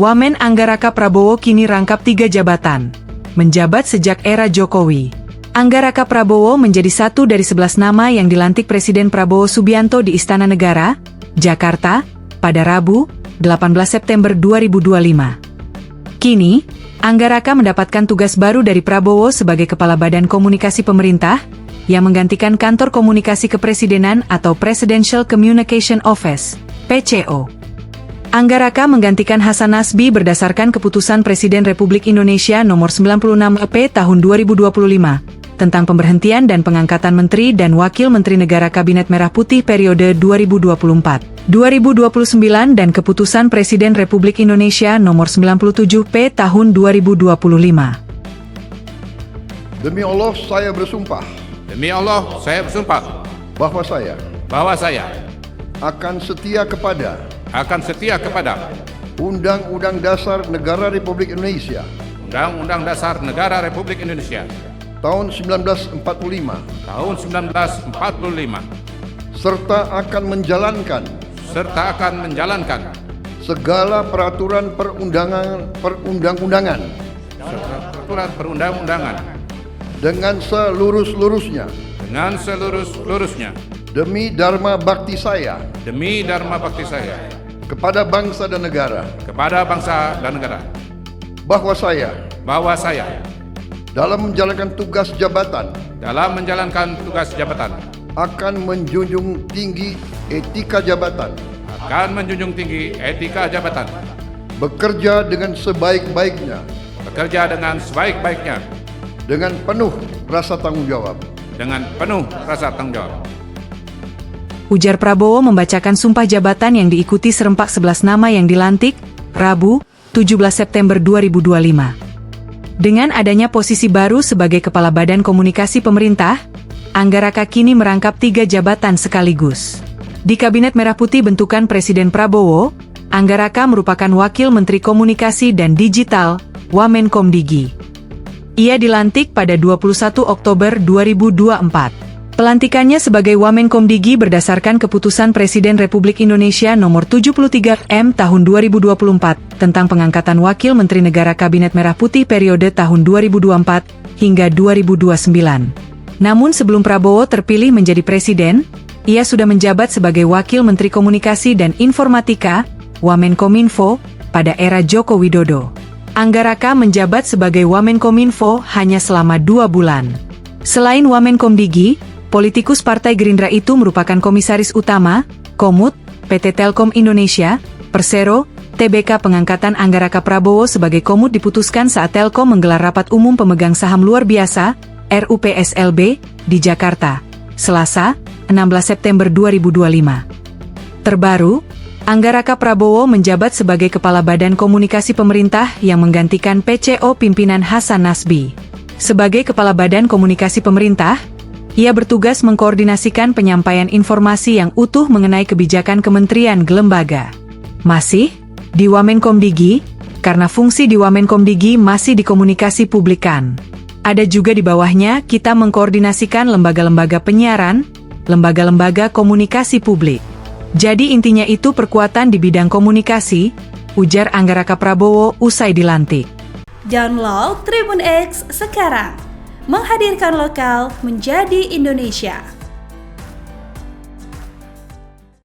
Wamen Anggaraka Prabowo kini rangkap 3 jabatan. Menjabat sejak era Jokowi. Anggaraka Prabowo menjadi satu dari 11 nama yang dilantik Presiden Prabowo Subianto di Istana Negara, Jakarta, pada Rabu, 18 September 2025. Kini, Anggaraka mendapatkan tugas baru dari Prabowo sebagai Kepala Badan Komunikasi Pemerintah, yang menggantikan Kantor Komunikasi Kepresidenan atau Presidential Communication Office, PCO. Anggaraka menggantikan Hasan Nasbi berdasarkan Keputusan Presiden Republik Indonesia Nomor 96/EP Tahun 2025, tentang pemberhentian dan pengangkatan Menteri dan Wakil Menteri Negara Kabinet Merah Putih periode 2024-2029 dan Keputusan Presiden Republik Indonesia Nomor 97/P Tahun 2025. Demi Allah saya bersumpah. Demi Allah, saya bersumpah Bahwa saya akan setia kepada Undang-Undang Dasar Negara Republik Indonesia Undang-Undang Dasar Negara Republik Indonesia tahun 1945 serta akan menjalankan segala peraturan perundang-undangan dengan seluruh-luruhnya demi dharma bakti saya kepada bangsa dan negara, bahwa saya dalam menjalankan tugas jabatan akan menjunjung tinggi etika jabatan, bekerja dengan sebaik-baiknya dengan penuh rasa tanggung jawab. Ujar Prabowo membacakan sumpah jabatan yang diikuti serempak 11 nama yang dilantik, Rabu, 17 September 2025. Dengan adanya posisi baru sebagai Kepala Badan Komunikasi Pemerintah, Anggaraka kini merangkap 3 jabatan sekaligus. Di Kabinet Merah Putih bentukan Presiden Prabowo, Anggaraka merupakan Wakil Menteri Komunikasi dan Digital, Wamenkomdigi. Ia dilantik pada 21 Oktober 2024. Pelantikannya sebagai Wamenkomdigi berdasarkan Keputusan Presiden Republik Indonesia Nomor 73/M Tahun 2024 tentang pengangkatan Wakil Menteri Negara Kabinet Merah Putih periode tahun 2024 hingga 2029. Namun sebelum Prabowo terpilih menjadi presiden, ia sudah menjabat sebagai Wakil Menteri Komunikasi dan Informatika, Wamenkominfo, pada era Joko Widodo. Anggaraka menjabat sebagai Wamenkominfo hanya selama 2 bulan. Selain Wamenkomdigi, politikus Partai Gerindra itu merupakan Komisaris Utama, Komut, PT Telkom Indonesia, Persero, TBK. Pengangkatan Anggaraka Prabowo sebagai Komut diputuskan saat Telkom menggelar rapat umum pemegang saham luar biasa, RUPSLB, di Jakarta, Selasa, 16 September 2025. Terbaru, Anggaraka Prabowo menjabat sebagai Kepala Badan Komunikasi Pemerintah yang menggantikan PCO pimpinan Hasan Nasbi. Sebagai Kepala Badan Komunikasi Pemerintah, ia bertugas mengkoordinasikan penyampaian informasi yang utuh mengenai kebijakan kementerian lembaga. Masih di Wamenkomdigi, karena fungsi di Wamenkomdigi masih di komunikasi publikan. Ada juga di bawahnya kita mengkoordinasikan lembaga-lembaga penyiaran, lembaga-lembaga komunikasi publik. Jadi intinya itu perkuatan di bidang komunikasi, ujar Anggaraka Prabowo usai dilantik. Download Tribun X sekarang. Menghadirkan lokal menjadi Indonesia.